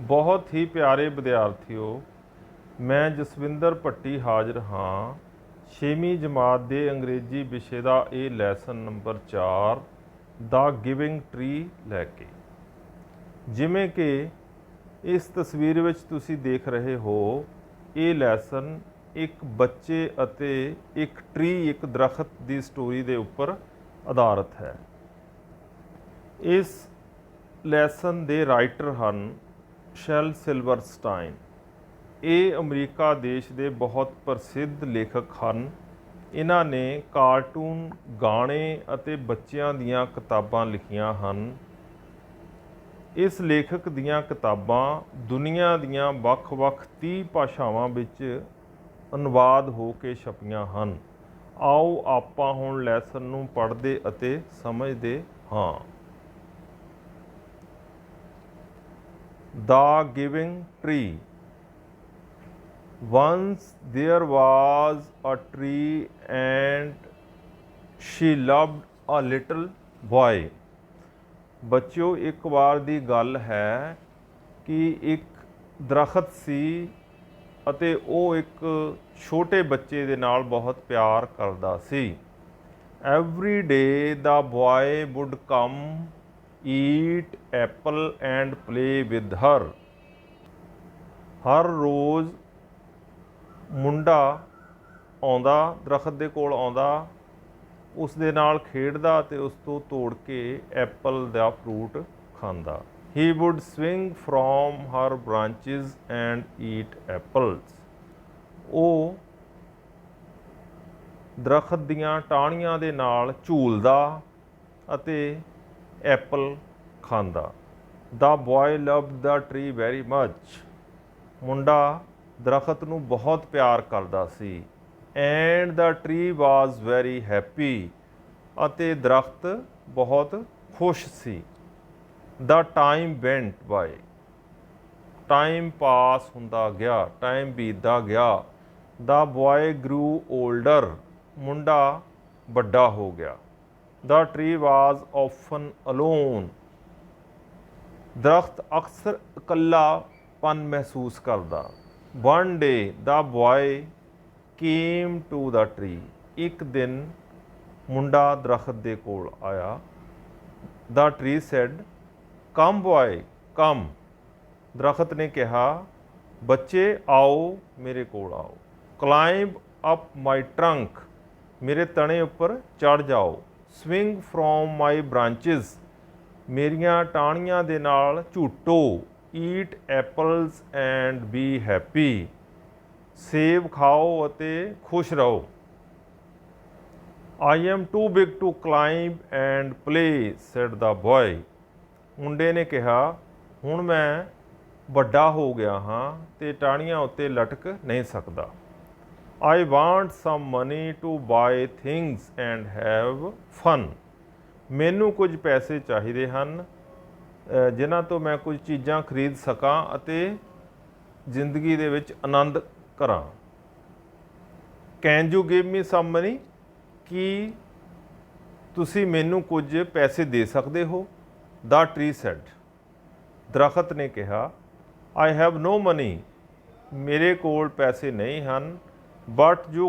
ਬਹੁਤ ਹੀ ਪਿਆਰੇ ਵਿਦਿਆਰਥੀਓ, ਮੈਂ ਜਸਵਿੰਦਰ ਭੱਟੀ ਹਾਜ਼ਰ ਹਾਂ 6ਵੀਂ ਜਮਾਤ ਦੇ ਅੰਗਰੇਜ਼ੀ ਵਿਸ਼ੇ ਦਾ ਇਹ ਲੈਸਨ ਨੰਬਰ 4 ਦਾ ਗਿਵਿੰਗ ਟਰੀ ਲੈ ਕੇ। ਜਿਵੇਂ ਕਿ ਇਸ ਤਸਵੀਰ ਵਿੱਚ ਤੁਸੀਂ ਦੇਖ ਰਹੇ ਹੋ, ਇਹ ਲੈਸਨ ਇੱਕ ਬੱਚੇ ਅਤੇ ਇੱਕ ਟਰੀ, ਇੱਕ ਦਰਖਤ ਦੀ ਸਟੋਰੀ ਦੇ ਉੱਪਰ ਆਧਾਰਿਤ ਹੈ। ਇਸ ਲੈਸਨ ਦੇ ਰਾਈਟਰ ਹਨ ਸ਼ੈਲ ਸਿਲਵਰਸਟਾਈਨ। ਇਹ ਅਮਰੀਕਾ ਦੇਸ਼ ਦੇ ਬਹੁਤ ਪ੍ਰਸਿੱਧ ਲੇਖਕ ਹਨ। ਇਹਨਾਂ ਨੇ ਕਾਰਟੂਨ, ਗਾਣੇ ਅਤੇ ਬੱਚਿਆਂ ਦੀਆਂ ਕਿਤਾਬਾਂ ਲਿਖੀਆਂ ਹਨ। ਇਸ ਲੇਖਕ ਦੀਆਂ ਕਿਤਾਬਾਂ ਦੁਨੀਆ ਦੀਆਂ ਵੱਖ-ਵੱਖ 30 ਭਾਸ਼ਾਵਾਂ ਵਿੱਚ ਅਨੁਵਾਦ ਹੋ ਕੇ ਛਪੀਆਂ ਹਨ। ਆਓ ਆਪਾਂ ਹੁਣ ਲੈਸਨ ਨੂੰ ਪੜ੍ਹਦੇ ਅਤੇ ਸਮਝਦੇ ਹਾਂ। The Giving Tree. Once there was a tree and she loved a little boy. ਬੱਚਿਓ, ਇੱਕ ਵਾਰ ਦੀ ਗੱਲ ਹੈ ਕਿ ਇੱਕ ਦਰਖਤ ਸੀ ਅਤੇ ਉਹ ਇੱਕ ਛੋਟੇ ਬੱਚੇ ਦੇ ਨਾਲ ਬਹੁਤ ਪਿਆਰ ਕਰਦਾ ਸੀ। Every day the boy would come, eat apple and play with her. ਹਰ ਰੋਜ਼ ਮੁੰਡਾ ਆਉਂਦਾ, ਦਰਖਤ ਦੇ ਕੋਲ ਆਉਂਦਾ, ਉਸ ਦੇ ਨਾਲ ਖੇਡਦਾ ਅਤੇ ਉਸ ਤੋਂ ਤੋੜ ਕੇ ਐਪਲ ਦਾ ਫਰੂਟ ਖਾਂਦਾ। He would swing from her branches and eat apples. ਉਹ ਦਰਖਤ ਦੀਆਂ ਟਾਹਣੀਆਂ ਦੇ ਨਾਲ ਝੂਲਦਾ ਅਤੇ ਐਪਲ ਖਾਂਦਾ। The boy loved the tree very much. ਮੁੰਡਾ ਦਰਖਤ ਨੂੰ ਬਹੁਤ ਪਿਆਰ ਕਰਦਾ ਸੀ। And the tree was very happy. ਅਤੇ ਦਰਖਤ ਬਹੁਤ ਖੁਸ਼ ਸੀ। The time went by. Time pass ਹੁੰਦਾ ਗਿਆ, ਟਾਈਮ ਬੀਤਦਾ ਗਿਆ। The boy grew older. ਮੁੰਡਾ ਵੱਡਾ ਹੋ ਗਿਆ। The tree was often alone. ਦਰਖਤ ਅਕਸਰ ਇਕੱਲਾਪਨ ਮਹਿਸੂਸ ਕਰਦਾ। One day the boy came to the tree. ਇੱਕ ਦਿਨ ਮੁੰਡਾ ਦਰਖਤ ਦੇ ਕੋਲ ਆਇਆ। The tree said, Come boy, come. ਦਰਖਤ ਨੇ ਕਿਹਾ, ਬੱਚੇ ਆਓ, ਮੇਰੇ ਕੋਲ ਆਓ। Climb up my trunk. ਮੇਰੇ ਤਣੇ ਉੱਪਰ ਚੜ੍ਹ ਜਾਓ। Swing from my branches. ਮੇਰੀਆਂ ਟਾਹਣੀਆਂ ਦੇ ਨਾਲ ਝੂਟੋ। Eat apples and be happy. ਸੇਬ ਖਾਓ ਅਤੇ ਖੁਸ਼ ਰਹੋ। I am too big to climb and play, said the boy. ਮੁੰਡੇ ਨੇ ਕਿਹਾ, ਹੁਣ ਮੈਂ ਵੱਡਾ ਹੋ ਗਿਆ ਹਾਂ ਤੇ ਟਾਹਣੀਆਂ ਉੱਤੇ ਲਟਕ ਨਹੀਂ ਸਕਦਾ। I want some money to buy things and have fun. ਮੈਨੂੰ ਕੁਝ ਪੈਸੇ ਚਾਹੀਦੇ ਹਨ ਜਿਨ੍ਹਾਂ ਤੋਂ ਮੈਂ ਕੁਝ ਚੀਜ਼ਾਂ ਖਰੀਦ ਸਕਾਂ ਅਤੇ ਜ਼ਿੰਦਗੀ ਦੇ ਵਿੱਚ ਆਨੰਦ ਕਰਾਂ। Can you give me some money? ਕੀ ਤੁਸੀਂ ਮੈਨੂੰ ਕੁਝ ਪੈਸੇ ਦੇ ਸਕਦੇ ਹੋ? The tree said. ਦਰਖਤ ਨੇ ਕਿਹਾ, I have no money. ਮੇਰੇ ਕੋਲ ਪੈਸੇ ਨਹੀਂ ਹਨ। But you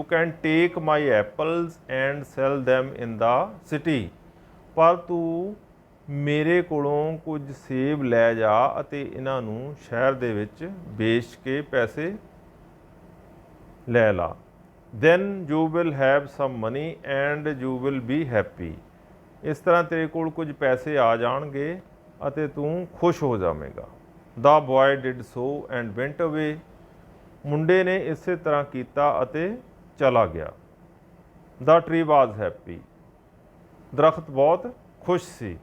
can take my apples and sell them in the city. ਪਰ ਤੂੰ ਮੇਰੇ ਕੋਲੋਂ ਕੁਝ ਸੇਬ ਲੈ ਜਾ ਅਤੇ ਇਹਨਾਂ ਨੂੰ ਸ਼ਹਿਰ ਦੇ ਵਿੱਚ ਵੇਚ ਕੇ ਪੈਸੇ ਲੈ ਲਾ। Then you will have some money and you will be happy. ਇਸ ਤਰ੍ਹਾਂ ਤੇਰੇ ਕੋਲ ਕੁਝ ਪੈਸੇ ਆ ਜਾਣਗੇ ਅਤੇ ਤੂੰ ਖੁਸ਼ ਹੋ ਜਾਵੇਂਗਾ। The boy did so and went away. ਮੁੰਡੇ ਨੇ ਇਸੇ ਤਰ੍ਹਾਂ ਕੀਤਾ ਅਤੇ ਚਲਾ ਗਿਆ। The tree was happy. ਦਰਖਤ ਬਹੁਤ ਖੁਸ਼ ਸੀ।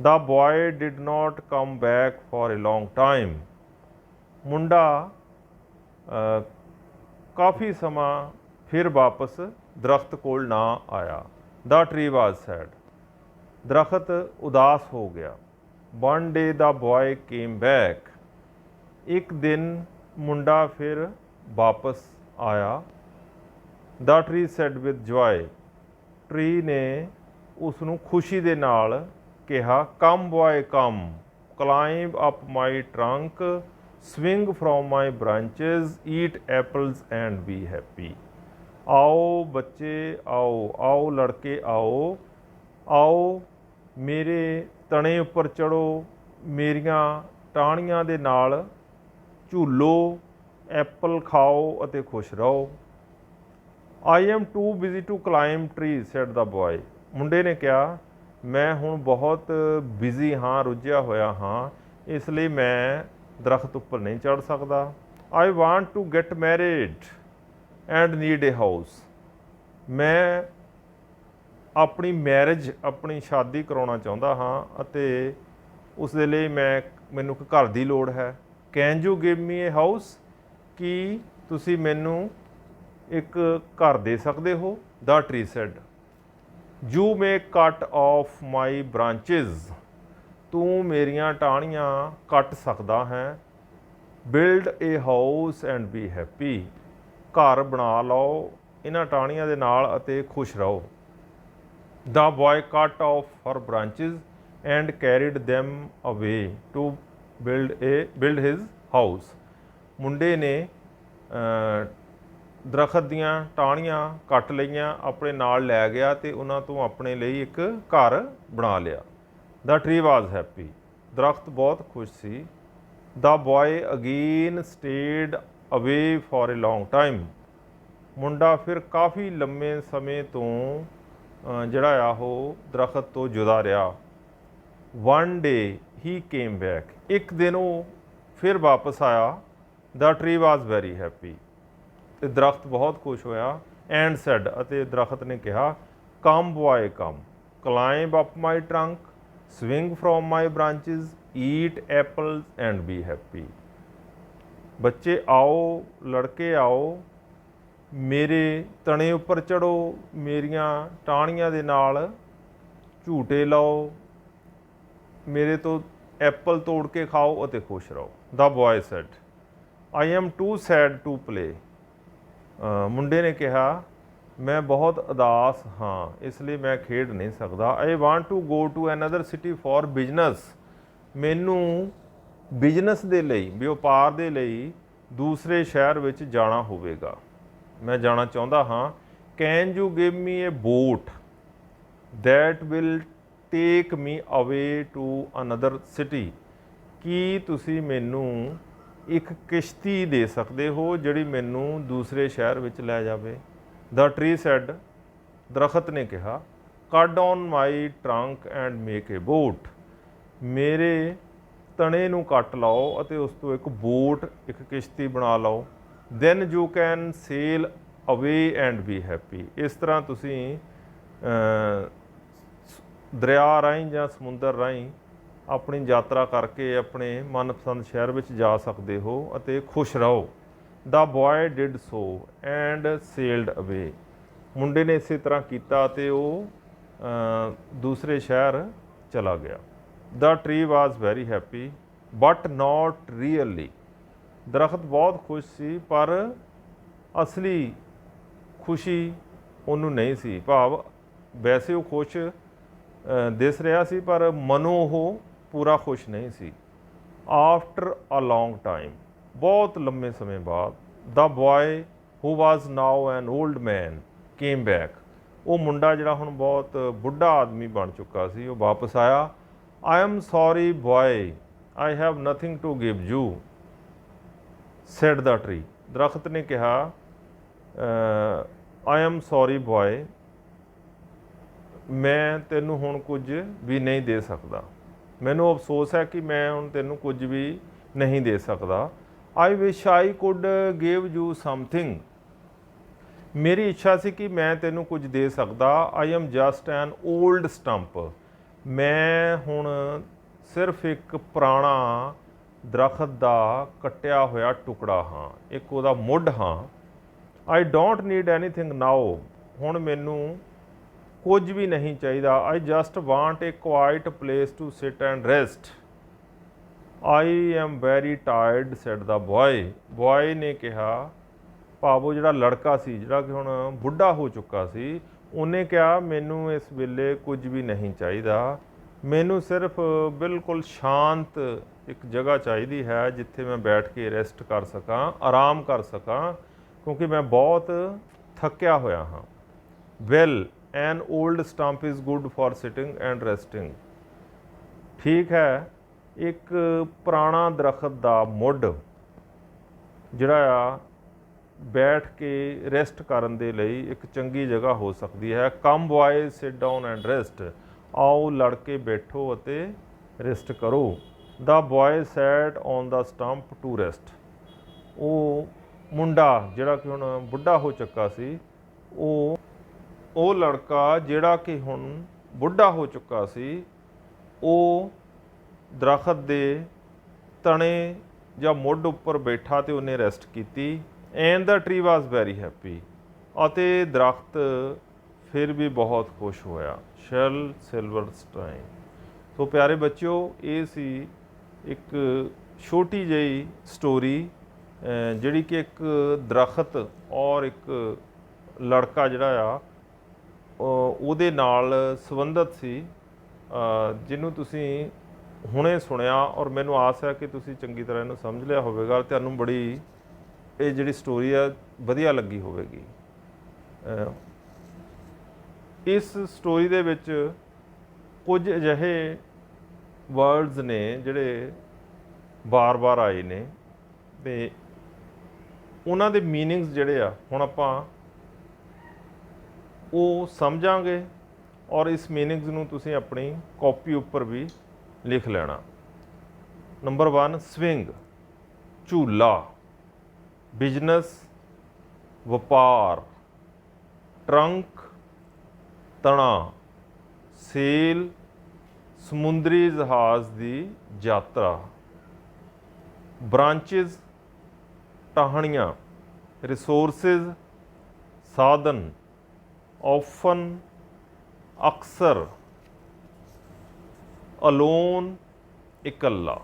The boy did not come back for a long time. ਮੁੰਡਾ ਕਾਫੀ ਸਮਾਂ ਫਿਰ ਵਾਪਸ ਦਰਖਤ ਕੋਲ ਨਾ ਆਇਆ। The tree was sad. ਦਰਖਤ ਉਦਾਸ ਹੋ ਗਿਆ। One day the boy came back. ਇੱਕ ਦਿਨ ਮੁੰਡਾ ਫਿਰ ਵਾਪਸ ਆਇਆ। The tree said with joy. Tree ਨੇ ਉਸ ਨੂੰ ਖੁਸ਼ੀ ਦੇ ਨਾਲ ਕਿਹਾ, Come boy come. climb up my trunk, swing from my branches, eat apples and be happy। आओ बच्चे आओ, आओ लड़के आओ, आओ मेरे तने ਉੱਪਰ ਚੜੋ, ਮੇਰੀਆਂ ਟਾਹਣੀਆਂ ਦੇ ਨਾਲ ਝੂਲੋ, ਐਪਲ ਖਾਓ ਅਤੇ ਖੁਸ਼ ਰਹੋ। I am too busy to climb trees, said the boy। ਮੁੰਡੇ ਨੇ ਕਿਹਾ ਮੈਂ ਹੁਣ ਬਹੁਤ ਬਿਜ਼ੀ ਹਾਂ, ਰੁੱਝਿਆ ਹੋਇਆ ਹਾਂ, ਇਸ ਲਈ ਮੈਂ ਦਰਖਤ ਉੱਪਰ ਨਹੀਂ ਚੜ੍ਹ ਸਕਦਾ। I want to get married and need a house। ਮੈਂ ਆਪਣੀ ਮੈਰਿਜ, ਆਪਣੀ ਸ਼ਾਦੀ ਕਰਾਉਣਾ ਚਾਹੁੰਦਾ ਹਾਂ ਅਤੇ ਉਸ ਦੇ ਲਈ ਮੈਨੂੰ ਇੱਕ ਘਰ ਦੀ ਲੋੜ ਹੈ। Can you give me a house? ਕੀ ਤੁਸੀਂ ਮੈਨੂੰ ਇੱਕ ਘਰ ਦੇ ਸਕਦੇ ਹੋ? The tree said। You may cut off my branches। ਤੂੰ ਮੇਰੀਆਂ ਟਾਹਣੀਆਂ ਕੱਟ ਸਕਦਾ ਹੈ। Build a house and be happy। ਘਰ ਬਣਾ ਲਓ ਇਹਨਾਂ ਟਾਹਣੀਆਂ ਦੇ ਨਾਲ ਅਤੇ ਖੁਸ਼ ਰਹੋ। The boy cut off her branches and carried them away to build his house। ਮੁੰਡੇ ਨੇ ਦਰਖਤ ਦੀਆਂ ਟਾਹਣੀਆਂ ਕੱਟ ਲਈਆਂ, ਆਪਣੇ ਨਾਲ ਲੈ ਗਿਆ ਅਤੇ ਉਹਨਾਂ ਤੋਂ ਆਪਣੇ ਲਈ ਇੱਕ ਘਰ ਬਣਾ ਲਿਆ। The tree was happy। ਦਰਖਤ ਬਹੁਤ ਖੁਸ਼ ਸੀ। The boy again stayed away for a long time। ਮੁੰਡਾ ਫਿਰ ਕਾਫੀ ਲੰਮੇ ਸਮੇਂ ਤੋਂ ਜਿਹੜਾ ਆ ਉਹ ਦਰਖਤ ਤੋਂ ਜੁਦਾ ਰਿਹਾ। One day he came back। ਇੱਕ ਦਿਨ ਉਹ ਫਿਰ ਵਾਪਸ ਆਇਆ। The tree was very happy। ਤੇ ਦਰਖਤ ਬਹੁਤ ਖੁਸ਼ ਹੋਇਆ। ਐਂਡ ਸੈਡ ਅਤੇ ਦਰਖਤ ਨੇ ਕਿਹਾ come boy come, climb up my trunk, swing from my branches, eat apples and be happy. ਬੱਚੇ ਆਓ, ਲੜਕੇ ਆਓ, ਮੇਰੇ ਤਣੇ ਉੱਪਰ ਚੜ੍ਹੋ, ਮੇਰੀਆਂ ਟਾਹਣੀਆਂ ਦੇ ਨਾਲ ਝੂਟੇ ਲਓ, ਮੇਰੇ ਤੋਂ ਐਪਲ ਤੋੜ ਕੇ ਖਾਓ ਅਤੇ ਖੁਸ਼ ਰਹੋ। The boy said I am too sad to play। ਮੁੰਡੇ ਨੇ ਕਿਹਾ ਮੈਂ ਬਹੁਤ ਉਦਾਸ ਹਾਂ, ਇਸ ਲਈ ਮੈਂ ਖੇਡ ਨਹੀਂ ਸਕਦਾ। I want to go to another city for business। ਮੈਨੂੰ ਬਿਜ਼ਨਸ ਦੇ ਲਈ, ਵਪਾਰ ਦੇ ਲਈ ਦੂਸਰੇ ਸ਼ਹਿਰ ਵਿੱਚ ਜਾਣਾ ਹੋਵੇਗਾ, ਮੈਂ ਜਾਣਾ ਚਾਹੁੰਦਾ ਹਾਂ। Can you give me a boat that will take me away to another city। ਕੀ ਤੁਸੀਂ ਮੈਨੂੰ ਇੱਕ ਕਿਸ਼ਤੀ ਦੇ ਸਕਦੇ ਹੋ ਜਿਹੜੀ ਮੈਨੂੰ ਦੂਸਰੇ ਸ਼ਹਿਰ ਵਿੱਚ ਲੈ ਜਾਵੇ। The tree said। ਦਰਖਤ ਨੇ ਕਿਹਾ ਕੱਟ on my trunk and make A boat. ਮੇਰੇ ਤਣੇ ਨੂੰ ਕੱਟ ਲਾਓ ਅਤੇ ਉਸ ਤੋਂ ਇੱਕ ਬੋਟ, ਇੱਕ ਕਿਸ਼ਤੀ ਬਣਾ ਲਓ। Then you can sail away and be happy। ਇਸ ਤਰ੍ਹਾਂ ਤੁਸੀਂ ਦਰਿਆ ਰਾਹੀਂ ਜਾਂ ਸਮੁੰਦਰ ਰਾਹੀਂ ਆਪਣੀ ਯਾਤਰਾ ਕਰਕੇ ਆਪਣੇ ਮਨਪਸੰਦ ਸ਼ਹਿਰ ਵਿੱਚ ਜਾ ਸਕਦੇ ਹੋ ਅਤੇ ਖੁਸ਼ ਰਹੋ। The boy did so and sailed away। ਮੁੰਡੇ ਨੇ ਇਸੇ ਤਰ੍ਹਾਂ ਕੀਤਾ ਅਤੇ ਉਹ ਦੂਸਰੇ ਸ਼ਹਿਰ ਚਲਾ ਗਿਆ। The tree was very happy but not really। ਦਰਖਤ ਬਹੁਤ ਖੁਸ਼ ਸੀ ਪਰ ਅਸਲੀ ਖੁਸ਼ੀ ਉਹਨੂੰ ਨਹੀਂ ਸੀ, ਭਾਵ ਵੈਸੇ ਉਹ ਖੁਸ਼ ਦਿਸ ਰਿਹਾ ਸੀ ਪਰ ਮਨੋਂ ਉਹ ਪੂਰਾ ਖੁਸ਼ ਨਹੀਂ ਸੀ। ਆਫਟਰ ਅ ਲੌਂਗ ਟਾਈਮ, ਬਹੁਤ ਲੰਮੇ ਸਮੇਂ ਬਾਅਦ, ਦ ਬॉय ਹੂ ਵਾਜ਼ ਨਾਓ ਐਨ ਓਲਡ ਮੈਨ ਕੇਮ ਬੈਕ। ਉਹ ਮੁੰਡਾ ਜਿਹੜਾ ਹੁਣ ਬਹੁਤ ਬੁੱਢਾ ਆਦਮੀ ਬਣ ਚੁੱਕਾ ਸੀ, ਉਹ ਵਾਪਸ ਆਇਆ। I am sorry boy, I have nothing to give you, said the tree. ਦਰਖਤ ਨੇ ਕਿਹਾ ਆਈ ਐਮ ਸੌਰੀ ਬॉय, ਮੈਂ ਤੈਨੂੰ ਹੁਣ ਕੁਝ ਵੀ ਨਹੀਂ ਦੇ ਸਕਦਾ, ਮੈਨੂੰ ਅਫਸੋਸ ਹੈ ਕਿ ਮੈਂ ਹੁਣ ਤੈਨੂੰ ਕੁਝ ਵੀ ਨਹੀਂ ਦੇ ਸਕਦਾ। I wish I could give you something, ਮੇਰੀ ਇੱਛਾ ਸੀ ਕਿ ਮੈਂ ਤੈਨੂੰ ਕੁਝ ਦੇ ਸਕਦਾ। I am just an old stump, ਮੈਂ ਹੁਣ ਸਿਰਫ ਇੱਕ ਪੁਰਾਣਾ ਦਰਖਤ ਦਾ ਕੱਟਿਆ ਹੋਇਆ ਟੁਕੜਾ ਹਾਂ, ਇੱਕ ਉਹਦਾ ਮੁੱਢ ਹਾਂ। I don't need anything now, ਹੁਣ ਮੈਨੂੰ ਕੁਝ ਵੀ ਨਹੀਂ ਚਾਹੀਦਾ। I just want a quiet place to sit and rest. I am very tired, said the boy. Boy ਨੇ ਕਿਹਾ, ਭਾਵ ਉਹ ਜਿਹੜਾ ਲੜਕਾ ਸੀ, ਜਿਹੜਾ ਕਿ ਹੁਣ ਬੁੱਢਾ ਹੋ ਚੁੱਕਾ ਸੀ, ਉਹਨੇ ਕਿਹਾ ਮੈਨੂੰ ਇਸ ਵੇਲੇ ਕੁਝ ਵੀ ਨਹੀਂ ਚਾਹੀਦਾ, ਮੈਨੂੰ ਸਿਰਫ ਬਿਲਕੁਲ ਸ਼ਾਂਤ ਇੱਕ ਜਗ੍ਹਾ ਚਾਹੀਦੀ ਹੈ ਜਿੱਥੇ ਮੈਂ ਬੈਠ ਕੇ ਰੈਸਟ ਕਰ ਸਕਾਂ, ਆਰਾਮ ਕਰ ਸਕਾਂ, ਕਿਉਂਕਿ ਮੈਂ ਬਹੁਤ ਥੱਕਿਆ ਹੋਇਆ ਹਾਂ। Well an old stump is good for sitting and resting. ਠੀਕ ਹੈ, ਇੱਕ ਪੁਰਾਣਾ ਦਰਖਤ ਦਾ ਮੁੱਢ ਜਿਹੜਾ ਆ ਬੈਠ ਕੇ ਰੈਸਟ ਕਰਨ ਦੇ ਲਈ ਇੱਕ ਚੰਗੀ ਜਗ੍ਹਾ ਹੋ ਸਕਦੀ ਹੈ। Come boys sit down and rest. ਆਓ ਲੜ ਕੇ ਬੈਠੋ ਅਤੇ ਰੈਸਟ ਕਰੋ। The boy sat on the stump to rest. ਉਹ ਮੁੰਡਾ ਜਿਹੜਾ ਕਿ ਹੁਣ ਬੁੱਢਾ ਹੋ ਚੁੱਕਾ ਸੀ, ਉਹ ਲੜਕਾ ਜਿਹੜਾ ਕਿ ਹੁਣ ਬੁੱਢਾ ਹੋ ਚੁੱਕਾ ਸੀ, ਉਹ ਦਰਖਤ ਦੇ ਤਣੇ ਜਾਂ ਮੁੱਢ ਉੱਪਰ ਬੈਠਾ ਅਤੇ ਉਹਨੇ ਰੈਸਟ ਕੀਤੀ। And the tree was very happy. ਅਤੇ ਦਰਖਤ ਫਿਰ ਵੀ ਬਹੁਤ ਖੁਸ਼ ਹੋਇਆ। ਸ਼ੈਲ ਸਿਲਵਰਸਟਾਈਨ। ਸੋ ਪਿਆਰੇ ਬੱਚਿਓ, ਇਹ ਸੀ ਇੱਕ ਛੋਟੀ ਜਿਹੀ ਸਟੋਰੀ ਜਿਹੜੀ ਕਿ ਇੱਕ ਦਰਖਤ ਔਰ ਇੱਕ ਲੜਕਾ ਜਿਹੜਾ ਆ ਉਹਦੇ ਨਾਲ ਸੰਬੰਧਿਤ ਸੀ, ਜਿਹਨੂੰ ਤੁਸੀਂ ਹੁਣੇ ਸੁਣਿਆ ਔਰ ਮੈਨੂੰ ਆਸ ਹੈ ਕਿ ਤੁਸੀਂ ਚੰਗੀ ਤਰ੍ਹਾਂ ਇਹਨੂੰ ਸਮਝ ਲਿਆ ਹੋਵੇਗਾ। ਤੁਹਾਨੂੰ ਬੜੀ ਇਹ ਜਿਹੜੀ ਸਟੋਰੀ ਆ ਵਧੀਆ ਲੱਗੀ ਹੋਵੇਗੀ। ਇਸ ਸਟੋਰੀ ਦੇ ਵਿੱਚ ਕੁਝ ਅਜਿਹੇ ਵਰਡਸ ਨੇ ਜਿਹੜੇ ਬਾਰ-ਬਾਰ ਆਏ ਨੇ ਅਤੇ ਉਹਨਾਂ ਦੇ ਮੀਨਿੰਗਸ ਜਿਹੜੇ ਆ ਹੁਣ ਆਪਾਂ ਉਹ ਸਮਝਾਂਗੇ ਔਰ ਇਸ ਮੀਨਿੰਗਸ ਨੂੰ ਤੁਸੀਂ ਆਪਣੀ ਕਾਪੀ ਉੱਪਰ ਵੀ ਲਿਖ ਲੈਣਾ। ਨੰਬਰ 1 ਸਵਿੰਗ ਝੂਲਾ, ਬਿਜ਼ਨਸ ਵਪਾਰ, ਟਰੰਕ ਤਣਾ, ਸੇਲ ਸਮੁੰਦਰੀ ਜਹਾਜ਼ ਦੀ ਯਾਤਰਾ, ਬ੍ਰਾਂਚਿਸ ਟਾਹਣੀਆਂ, ਰਿਸੋਰਸਿਸ ਸਾਧਨ, ਔਫਨ ਅਕਸਰ, ਅਲੋਨ ਇਕੱਲਾ।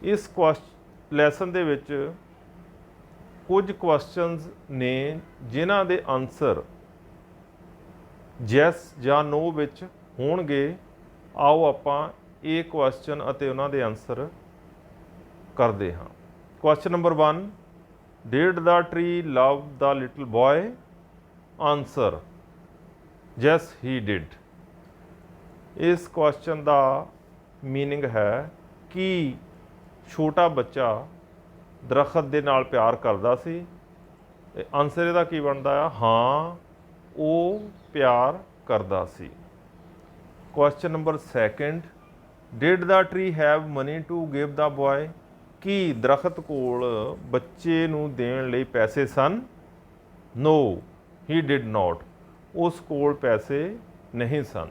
ਇਸ ਲੈਸਨ ਦੇ ਵਿੱਚ ਕੁਝ ਕੁਐਸਚਨਸ ਨੇ ਜਿਨ੍ਹਾਂ ਦੇ ਆਨਸਰ ਯੈਸ ਜਾਂ ਨੋ ਵਿੱਚ ਹੋਣਗੇ। ਆਓ ਆਪਾਂ ਇਹ ਕੁਐਸਚਨ ਅਤੇ ਉਹਨਾਂ ਦੇ ਆਨਸਰ ਕਰਦੇ ਹਾਂ। Question number 1 did the tree love the little boy. Answer yes he did. ਇਸ ਕੁਐਸਚਨ ਦਾ ਮੀਨਿੰਗ ਹੈ ਕਿ ਛੋਟਾ ਬੱਚਾ ਦਰਖਤ ਦੇ ਨਾਲ ਪਿਆਰ ਕਰਦਾ ਸੀ। ਆਨਸਰ ਇਹਦਾ ਕੀ ਬਣਦਾ ਆ? ਹਾਂ, ਉਹ ਪਿਆਰ ਕਰਦਾ ਸੀ। Question number 2 did the tree have money to give the boy. ਕੀ ਦਰਖਤ ਕੋਲ ਬੱਚੇ ਨੂੰ ਦੇਣ ਲਈ ਪੈਸੇ ਸਨ? ਨੋ ਹੀ ਡਿਡ ਨੋਟ। ਉਸ ਕੋਲ ਪੈਸੇ ਨਹੀਂ ਸਨ।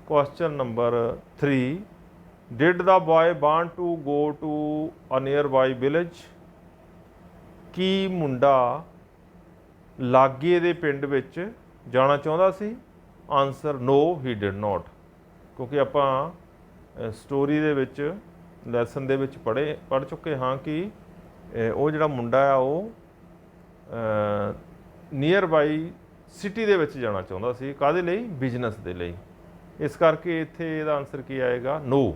Question number 3 did the boy want to go to a nearby village. ਕੀ ਮੁੰਡਾ ਲਾਗੇ ਦੇ ਪਿੰਡ ਵਿੱਚ ਜਾਣਾ ਚਾਹੁੰਦਾ ਸੀ? Answer no he did not. ਕਿਉਂਕਿ ਆਪਾਂ ਸਟੋਰੀ ਦੇ ਵਿੱਚ ਲੈਸਨ ਦੇ ਵਿੱਚ ਪੜ੍ਹ ਚੁੱਕੇ ਹਾਂ ਕਿ ਉਹ ਜਿਹੜਾ ਮੁੰਡਾ ਆ ਉਹ ਨੀਅਰ ਬਾਈ ਸਿਟੀ ਦੇ ਵਿੱਚ ਜਾਣਾ ਚਾਹੁੰਦਾ ਸੀ। ਕਾਹਦੇ ਲਈ? ਬਿਜ਼ਨਸ ਦੇ ਲਈ। ਇਸ ਕਰਕੇ ਇੱਥੇ ਇਹਦਾ ਆਨਸਰ ਕੀ ਆਏਗਾ? No.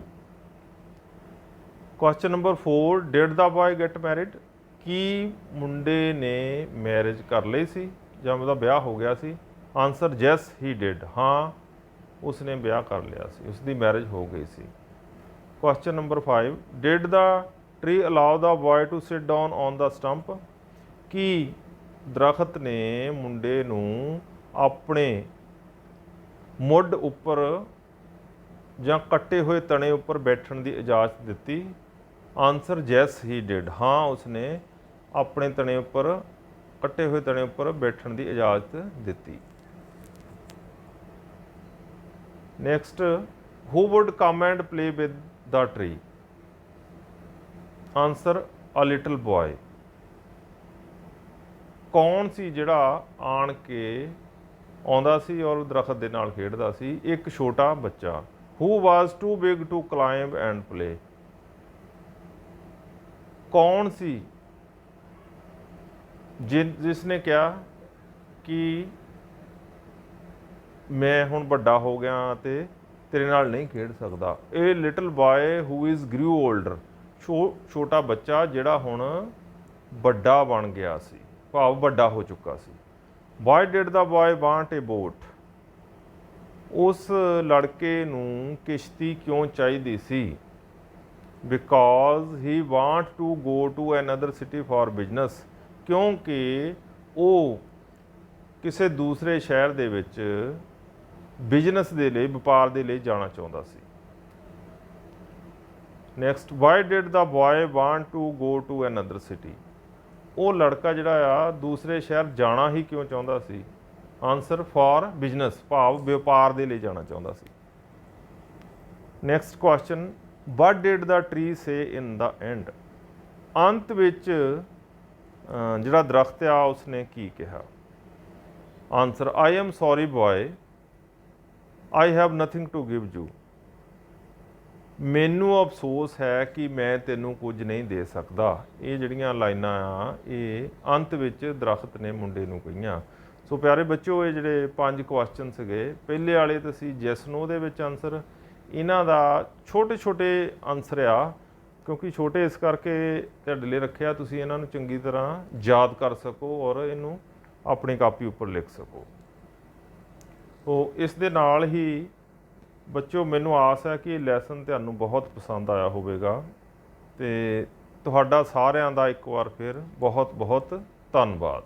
Question number 4 did the boy get married. ਕੀ ਮੁੰਡੇ ਨੇ ਮੈਰਿਜ ਕਰ ਲਈ ਸੀ ਜਾਂ ਉਹਦਾ ਵਿਆਹ ਹੋ ਗਿਆ ਸੀ? Answer yes he did. ਹਾਂ, ਉਸਨੇ ਵਿਆਹ ਕਰ ਲਿਆ ਸੀ, ਉਸਦੀ ਮੈਰਿਜ ਹੋ ਗਈ ਸੀ। Question number 5 did the tree allow the boy to sit down on the stump. ਕੀ ਦਰਖਤ ਨੇ ਮੁੰਡੇ ਨੂੰ ਆਪਣੇ ਮੁੱਢ ਉੱਪਰ ਜਾਂ ਕੱਟੇ ਹੋਏ ਤਣੇ ਉੱਪਰ ਬੈਠਣ ਦੀ ਇਜਾਜ਼ਤ ਦਿੱਤੀ? Answer yes he did. ਹਾਂ, ਉਸਨੇ ਆਪਣੇ ਤਣੇ ਉੱਪਰ, ਕੱਟੇ ਹੋਏ ਤਣੇ ਉੱਪਰ ਬੈਠਣ ਦੀ ਇਜਾਜ਼ਤ ਦਿੱਤੀ। Next who would come and play with the tree. Answer a little boy. ਕੌਣ ਸੀ ਜਿਹੜਾ ਆਣ ਕੇ ਆਉਂਦਾ ਸੀ ਔਰ ਦਰਖਤ ਦੇ ਨਾਲ ਖੇਡਦਾ ਸੀ? ਇੱਕ ਛੋਟਾ ਬੱਚਾ। Who was too big to climb and play. ਕੌਣ ਸੀ ਜਿਸ ਨੇ ਕਿਹਾ ਕਿ ਮੈਂ ਹੁਣ ਵੱਡਾ ਹੋ ਗਿਆ ਤੇ ਤੇਰੇ ਨਾਲ ਨਹੀਂ ਖੇਡ ਸਕਦਾ। ਇਹ little boy who is grew older, ਛੋਟਾ ਬੱਚਾ ਜਿਹੜਾ ਹੁਣ ਵੱਡਾ ਬਣ ਗਿਆ ਸੀ, ਭਾਵ ਵੱਡਾ ਹੋ ਚੁੱਕਾ ਸੀ। Why did the boy want a boat, ਉਸ ਲੜਕੇ ਨੂੰ ਕਿਸ਼ਤੀ ਕਿਉਂ ਚਾਹੀਦੀ ਸੀ? Because he want to go to another city for business, ਕਿਉਂਕਿ ਉਹ ਕਿਸੇ ਦੂਸਰੇ ਸ਼ਹਿਰ ਦੇ ਵਿੱਚ ਬਿਜ਼ਨਸ ਦੇ ਲਈ, ਵਪਾਰ ਦੇ ਲਈ ਜਾਣਾ ਚਾਹੁੰਦਾ ਸੀ। Next, why did the boy want to go to another city, ਉਹ ਲੜਕਾ ਜਿਹੜਾ ਆ ਦੂਸਰੇ ਸ਼ਹਿਰ ਜਾਣਾ ਹੀ ਕਿਉਂ ਚਾਹੁੰਦਾ ਸੀ? ਆਨਸਰ ਫॉर ਬਿਜ਼ਨਸ, ਭਾਵ ਵਪਾਰ ਦੇ ਲਈ ਜਾਣਾ ਚਾਹੁੰਦਾ ਸੀ। Next question, what did the tree say in the end, ਅੰਤ ਵਿੱਚ ਜਿਹੜਾ ਦਰਖਤ ਆ ਉਸਨੇ ਕੀ ਕਿਹਾ? Answer, I am sorry boy, I have nothing to give you, ਮੈਨੂੰ ਅਫਸੋਸ ਹੈ ਕਿ ਮੈਂ ਤੈਨੂੰ ਕੁਝ ਨਹੀਂ ਦੇ ਸਕਦਾ। ਇਹ ਜਿਹੜੀਆਂ ਲਾਈਨਾਂ ਆ ਇਹ ਅੰਤ ਵਿੱਚ ਦਰਖਤ ਨੇ ਮੁੰਡੇ ਨੂੰ ਕਹੀਆਂ। ਸੋ ਪਿਆਰੇ ਬੱਚਿਓ, ਇਹ ਜਿਹੜੇ 5 ਕੁਐਸਚਨ ਸੀਗੇ, ਪਹਿਲੇ ਵਾਲੇ ਤੁਸੀਂ ਯੈਸ ਨੋ ਦੇ ਵਿੱਚ ਆਨਸਰ, ਇਹਨਾਂ ਦਾ ਛੋਟੇ ਛੋਟੇ ਆਨਸਰ ਆ, ਕਿਉਂਕਿ ਛੋਟੇ ਇਸ ਕਰਕੇ ਤੁਹਾਡੇ ਲਈ ਰੱਖਿਆ ਤੁਸੀਂ ਇਹਨਾਂ ਨੂੰ ਚੰਗੀ ਤਰ੍ਹਾਂ ਯਾਦ ਕਰ ਸਕੋ ਔਰ ਇਹਨੂੰ ਆਪਣੀ ਕਾਪੀ ਉੱਪਰ ਲਿਖ ਸਕੋ। ਸੋ ਇਸ ਦੇ ਨਾਲ ਹੀ ਬੱਚਿਓ ਮੈਨੂੰ ਆਸ ਹੈ ਕਿ ਇਹ ਲੈਸਨ ਤੁਹਾਨੂੰ ਬਹੁਤ ਪਸੰਦ ਆਇਆ ਹੋਵੇਗਾ ਤੇ ਤੁਹਾਡਾ ਸਾਰਿਆਂ ਦਾ ਇੱਕ ਵਾਰ ਫਿਰ ਬਹੁਤ ਬਹੁਤ ਧੰਨਵਾਦ।